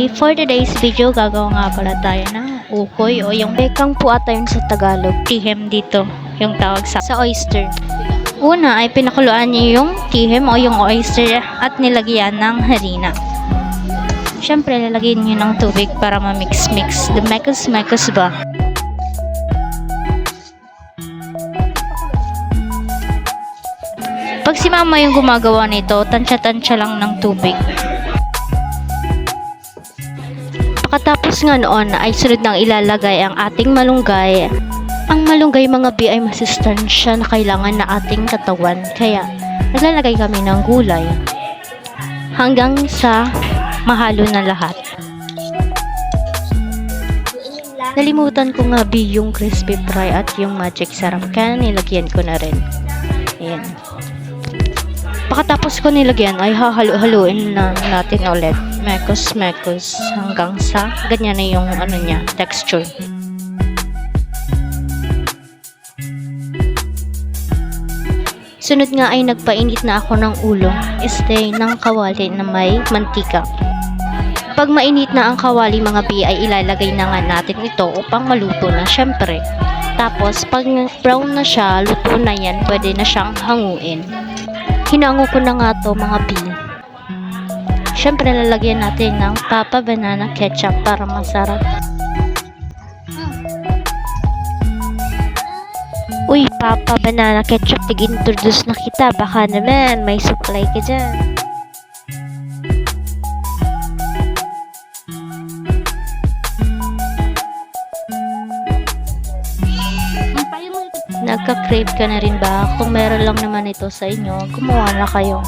Okay, for today's video, gagawa nga pala tayo ng ukoy o yung bekang po ata yun sa Tagalog. Tihem dito, yung tawag sa oyster. Una ay pinakuluan niyo yung tihem o yung oyster at nilagyan ng harina. Siyempre, lalagyan niyo ng tubig para ma-mix-mix. Dumekos-mekos ba? Pag si mama yung gumagawa nito, tansya-tansya lang ng tubig. Pagkatapos nga noon ay sunod nang ilalagay ang ating malunggay. Ang malunggay mga bi ay masustansya na kailangan na ating katawan. Kaya naglalagay kami ng gulay hanggang sa mahalo na lahat. Nalimutan ko nga bi yung crispy fry at yung magic sarap. Kaya nilagyan ko na rin. Ayan. Pagkatapos ko nilagyan ay hahalo-haluin na natin ulit. Mekos-mekos hanggang sa ganyan na yung ano niya, texture. Sunod nga ay nagpainit na ako ng ulo, ng kawali na may mantika. Pag mainit na ang kawali mga bi ay ilalagay na nga natin ito upang maluto na syempre. Tapos pag brown na siya, luto na yan, pwede na siyang hanguin. Hinango ko na nga to mga bi. Siyempre, lalagyan natin ng Papa Banana Ketchup para masarap. Uy, Papa Banana Ketchup, tig-introduce na kita. Baka naman, may supply ka dyan. Nagka-crave ka na rin ba? Kung meron lang naman ito sa inyo, gumawa na kayo.